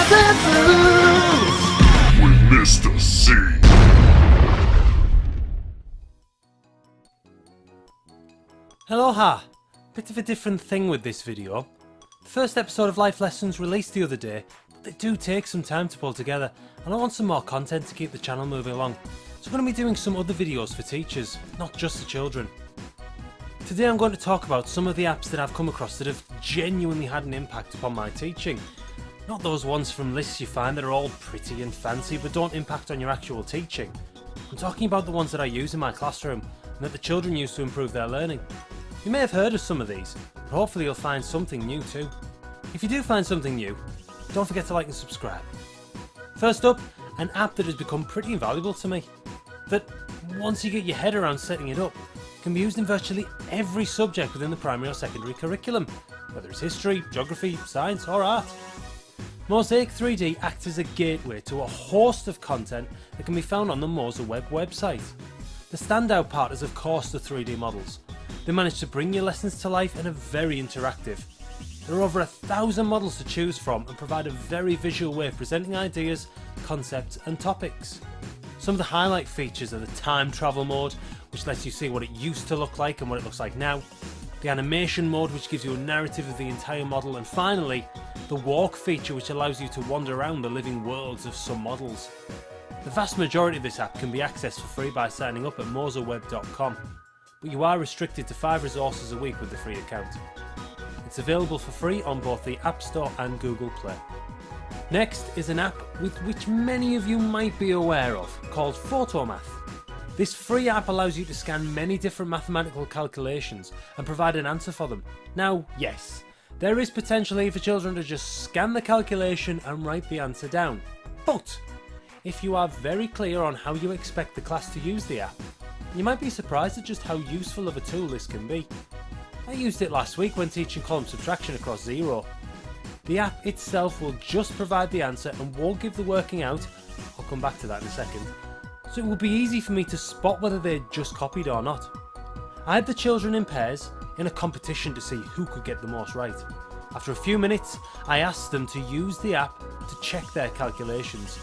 Answers with Mr. C. Aloha! Bit of a different thing with this video. The first episode of Life Lessons released the other day, but they do take some time to pull together, and I want some more content to keep the channel moving along. So I'm going to be doing some other videos for teachers, not just the children. Today I'm going to talk about some of the apps that I've come across that have genuinely had an impact upon my teaching. Not those ones from lists you find that are all pretty and fancy but don't impact on your actual teaching. I'm talking about the ones that I use in my classroom and that the children use to improve their learning. You may have heard of some of these, but hopefully you'll find something new too. If you do find something new, don't forget to like and subscribe. First up, an app that has become pretty invaluable to me, that once you get your head around setting it up, can be used in virtually every subject within the primary or secondary curriculum, whether it's history, geography, science or art. Mosaic 3D acts as a gateway to a host of content that can be found on the Mosaweb website. The standout part is of course the 3D models. They manage to bring your lessons to life and are very interactive. There are over 1,000 models to choose from and provide a very visual way of presenting ideas, concepts and topics. Some of the highlight features are the time travel mode, which lets you see what it used to look like and what it looks like now, the animation mode, which gives you a narrative of the entire model, and finally the walk feature, which allows you to wander around the living worlds of some models. The vast majority of this app can be accessed for free by signing up at mosaweb.com, but you are restricted to 5 resources a week with the free account. It's available for free on both the App Store and Google Play. Next is an app with which many of you might be aware of, called Photomath. This free app allows you to scan many different mathematical calculations and provide an answer for them. Now, yes, there is potential here for children to just scan the calculation and write the answer down. But if you are very clear on how you expect the class to use the app, you might be surprised at just how useful of a tool this can be. I used it last week when teaching column subtraction across Xero. The app itself will just provide the answer and won't give the working out. I'll come back to that in a second. So it will be easy for me to spot whether they're just copied or not. I had the children in pairs in a competition to see who could get the most right. After a few minutes, I asked them to use the app to check their calculations.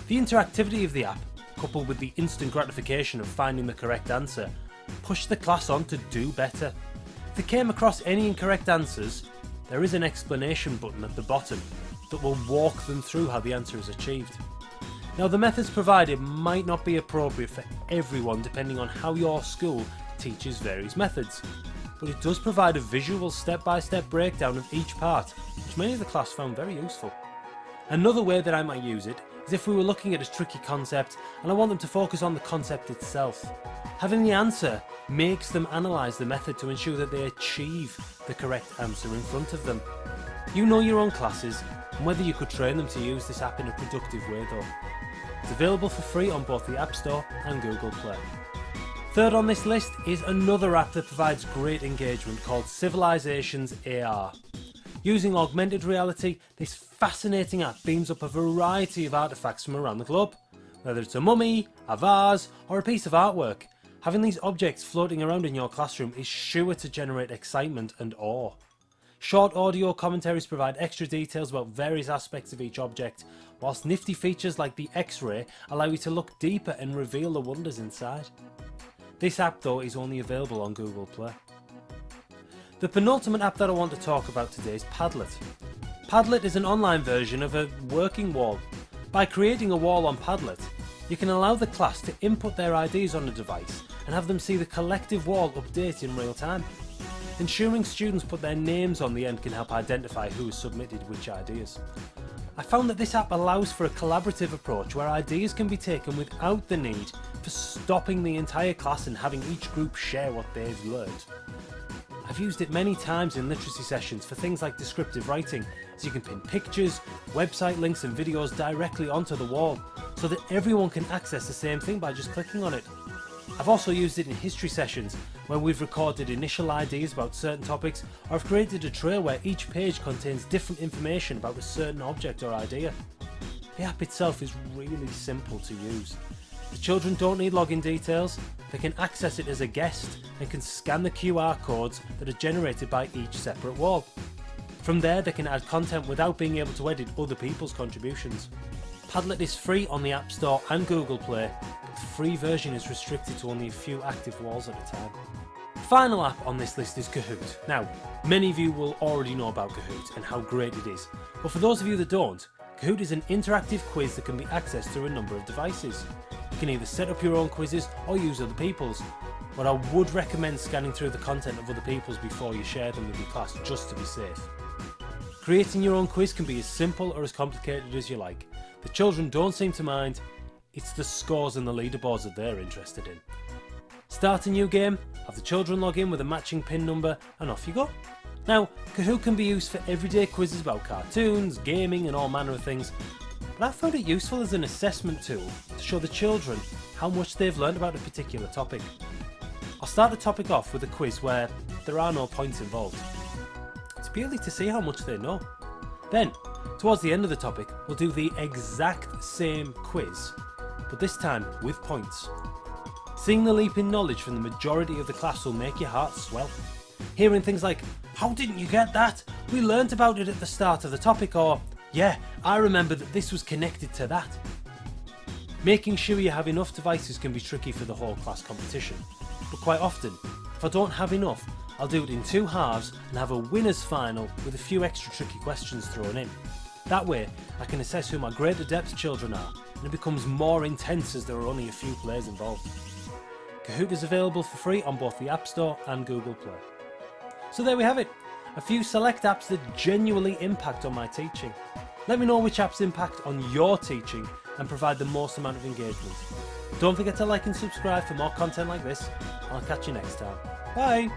The interactivity of the app, coupled with the instant gratification of finding the correct answer, pushed the class on to do better. If they came across any incorrect answers, there is an explanation button at the bottom that will walk them through how the answer is achieved. Now, the methods provided might not be appropriate for everyone depending on how your school teaches various methods, but it does provide a visual step-by-step breakdown of each part, which many of the class found very useful. Another way that I might use it is if we were looking at a tricky concept and I want them to focus on the concept itself. Having the answer makes them analyse the method to ensure that they achieve the correct answer in front of them. You know your own classes and whether you could train them to use this app in a productive way though. It's available for free on both the App Store and Google Play. Third on this list is another app that provides great engagement called Civilizations AR. Using augmented reality, this fascinating app beams up a variety of artefacts from around the globe. Whether it's a mummy, a vase or a piece of artwork, having these objects floating around in your classroom is sure to generate excitement and awe. Short audio commentaries provide extra details about various aspects of each object, whilst nifty features like the X-ray allow you to look deeper and reveal the wonders inside. This app though is only available on Google Play. The penultimate app that I want to talk about today is Padlet. Padlet is an online version of a working wall. By creating a wall on Padlet, you can allow the class to input their IDs on a device and have them see the collective wall update in real time. Ensuring students put their names on the end can help identify who has submitted which ideas. I found that this app allows for a collaborative approach where ideas can be taken without the need for stopping the entire class and having each group share what they've learned. I've used it many times in literacy sessions for things like descriptive writing, as you can pin pictures, website links and videos directly onto the wall, so that everyone can access the same thing by just clicking on it. I've also used it in history sessions, where we've recorded initial ideas about certain topics, or I've created a trail where each page contains different information about a certain object or idea. The app itself is really simple to use. The children don't need login details, they can access it as a guest and can scan the QR codes that are generated by each separate wall. From there they can add content without being able to edit other people's contributions. Padlet is free on the App Store and Google Play, but the free version is restricted to only a few active walls at a time. The final app on this list is Kahoot. Now, many of you will already know about Kahoot and how great it is, but for those of you that don't, Kahoot is an interactive quiz that can be accessed through a number of devices. You can either set up your own quizzes or use other people's, but I would recommend scanning through the content of other people's before you share them with your class, just to be safe. Creating your own quiz can be as simple or as complicated as you like. The children don't seem to mind, it's the scores and the leaderboards that they're interested in. Start a new game, have the children log in with a matching PIN number, and off you go. Now, Kahoot can be used for everyday quizzes about cartoons, gaming and all manner of things, but I found it useful as an assessment tool to show the children how much they've learned about a particular topic. I'll start the topic off with a quiz where there are no points involved. It's purely to see how much they know. Then, towards the end of the topic, we'll do the exact same quiz, but this time with points. Seeing the leap in knowledge from the majority of the class will make your heart swell. Hearing things like, "How didn't you get that? We learnt about it at the start of the topic," or "Yeah, I remember that this was connected to that." Making sure you have enough devices can be tricky for the whole class competition, but quite often, if I don't have enough, I'll do it in two halves and have a winners final with a few extra tricky questions thrown in. That way, I can assess who my great adept children are, and it becomes more intense as there are only a few players involved. Kahoot is available for free on both the App Store and Google Play. So there we have it, a few select apps that genuinely impact on my teaching. Let me know which apps impact on your teaching and provide the most amount of engagement. Don't forget to like and subscribe for more content like this, and I'll catch you next time. Bye!